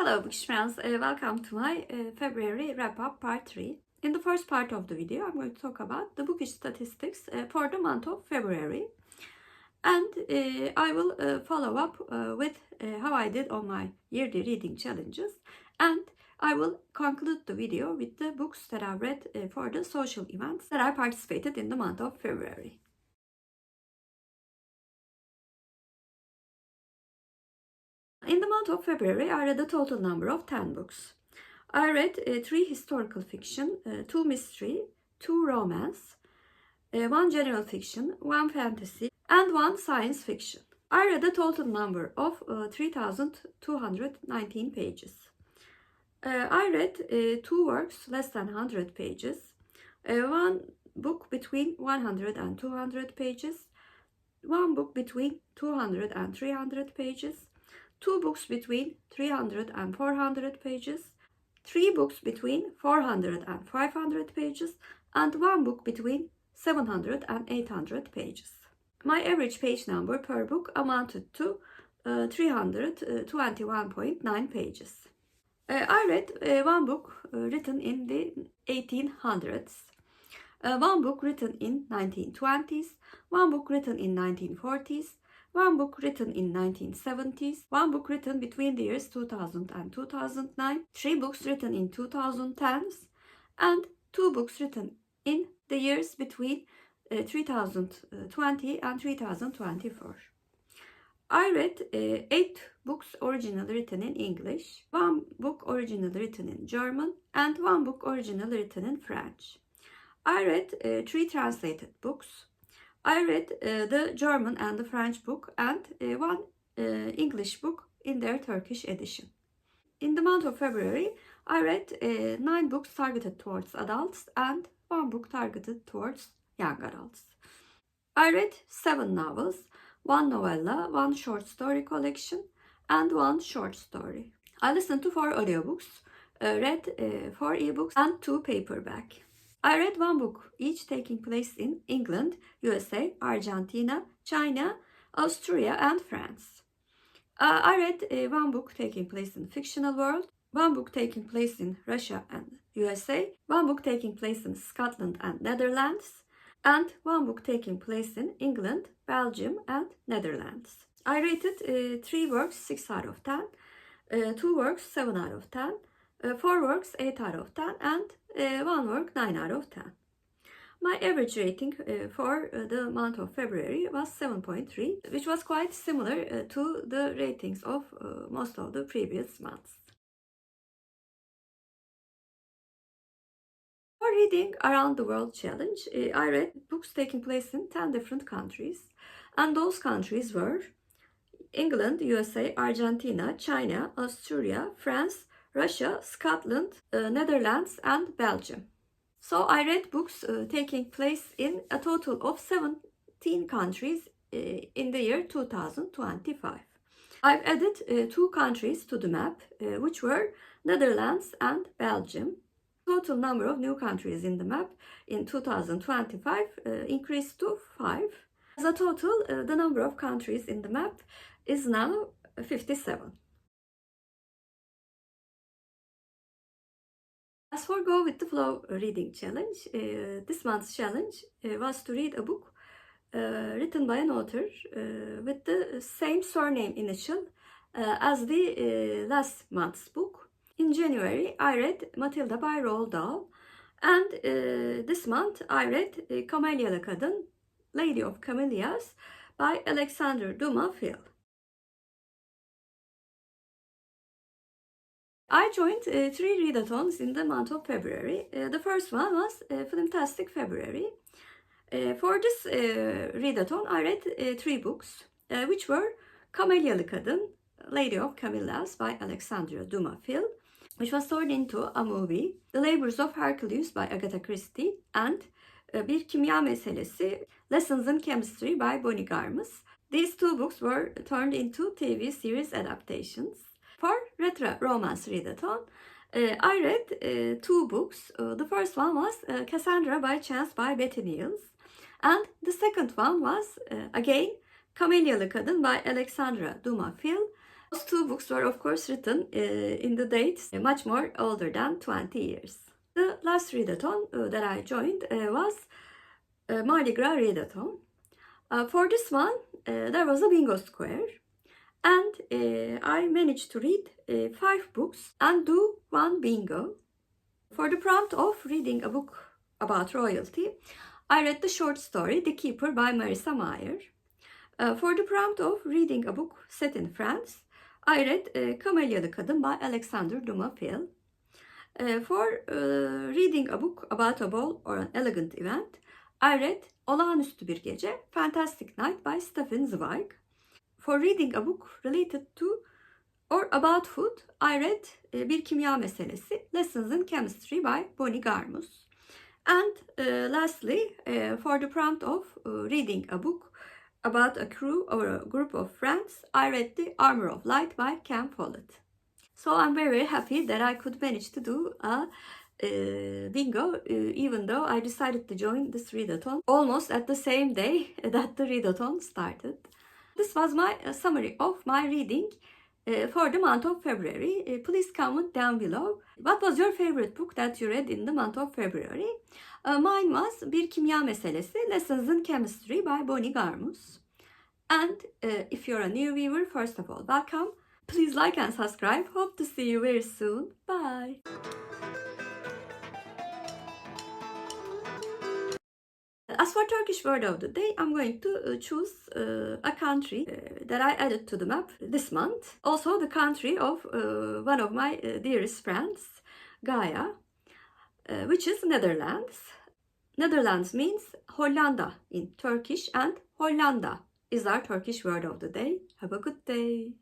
Hello Bookish friends, welcome to my February wrap-up part 3. In the first part of the video, I'm going to talk about the Bookish statistics for the month of February. And I will follow up with how I did on my yearly reading challenges. And I will conclude the video with the books that I read for the social events that I participated in the month of February. In the month of February, I read a total number of 10 books. I read 3 historical fiction, 2 mystery, 2 romance, 1 general fiction, 1 fantasy, and 1 science fiction. I read a total number of 3,219 pages. I read 2 works less than 100 pages, 1 book between 100 and 200 pages, 1 book between 200 and 300 pages, 2 books between 300 and 400 pages, 3 books between 400 and 500 pages, and 1 book between 700 and 800 pages. My average page number per book amounted to 321.9 pages. I read 1 book written in the 1800s, 1 book written in 1920s, 1 book written in 1940s, 1 book written in 1970s, 1 book written between the years 2000 and 2009, 3 books written in 2010s, and 2 books written in the years between 2020 and 2024. I read 8 books originally written in English, 1 book originally written in German, and 1 book originally written in French. I read 3 translated books. I read the German and the French book and 1 English book in their Turkish edition. In the month of February, I read 9 books targeted towards adults and 1 book targeted towards young adults. I read 7 novels, 1 novella, 1 short story collection, and 1 short story. I listened to 4 audiobooks, read 4 ebooks, and 2 paperback. I read 1 book, each taking place in England, USA, Argentina, China, Austria, and France. I read 1 book taking place in the fictional world, 1 book taking place in Russia and USA, 1 book taking place in Scotland and Netherlands, and 1 book taking place in England, Belgium, and Netherlands. I rated 3 works 6 out of 10, 2 works 7 out of 10, 4 works 8 out of 10, and 1 work 9 out of 10. My average rating for the month of February was 7.3, which was quite similar to the ratings of most of the previous months. For reading Around the World Challenge, I read books taking place in 10 different countries, and those countries were England, USA, Argentina, China, Austria, France, Russia, Scotland, Netherlands, and Belgium. So I read books taking place in a total of 17 countries in the year 2025. I've added 2 countries to the map, which were Netherlands and Belgium. Total number of new countries in the map in 2025 increased to 5. As a total, the number of countries in the map is now 57. As for Go with the Flow reading challenge, this month's challenge was to read a book written by an author with the same surname initial as the last month's book. In January, I read Matilda by Roald Dahl, and this month I read Kamelyalı Kadın, Lady of Camellias by Alexandre Dumas. I joined 3 readathons in the month of February. The first one was Filmtastic February. For this readathon, I read 3 books, which were Kamelyalı Kadın, Lady of Camellias by Alexandre Dumas, which was turned into a movie, The Labors of Hercules by Agatha Christie, and Bir Kimya Meselesi, Lessons in Chemistry by Garmus. These 2 books were turned into TV series adaptations. For retro romance readathon, I read 2 books. The first one was Cassandra by Chance by Neels, and the second one was again Kamelyalı Kadın by Alexandre Dumas, Those two books were of course written in the dates much more older than 20 years. The last readathon that I joined was Mardi Gras Readathon. For this one, there was a bingo square, and I managed to read 5 books and do 1 bingo. For the prompt of reading a book about royalty, I read the short story The Keeper by Marissa Meyer. For the prompt of reading a book set in France, I read Kamelyalı Kadın by Alexandre Dumas. For reading a book about a ball or an elegant event, I read Olağanüstü bir Gece, Fantastic Night by Stefan Zweig. For reading a book related to or about food, I read Bir Kimya Meselesi, Lessons in Chemistry by Garmus. And lastly, for the prompt of reading a book about a crew or a group of friends, I read The Armour of Light by Follett. So I'm very happy that I could manage to do a bingo, even though I decided to join this readathon almost at the same day that the readathon started. This was my summary of my reading for the month of February. Please comment down below. What was your favorite book that you read in the month of February? Mine was Bir Kimya Meselesi, Lessons in Chemistry by Garmus. And if you're a new viewer, first of all, welcome. Please like and subscribe. Hope to see you very soon. Bye. As for Turkish word of the day, I'm going to choose a country that I added to the map this month. Also the country of one of my dearest friends, Gaia, which is Netherlands. Netherlands means Hollanda in Turkish, and Hollanda is our Turkish word of the day. Have a good day.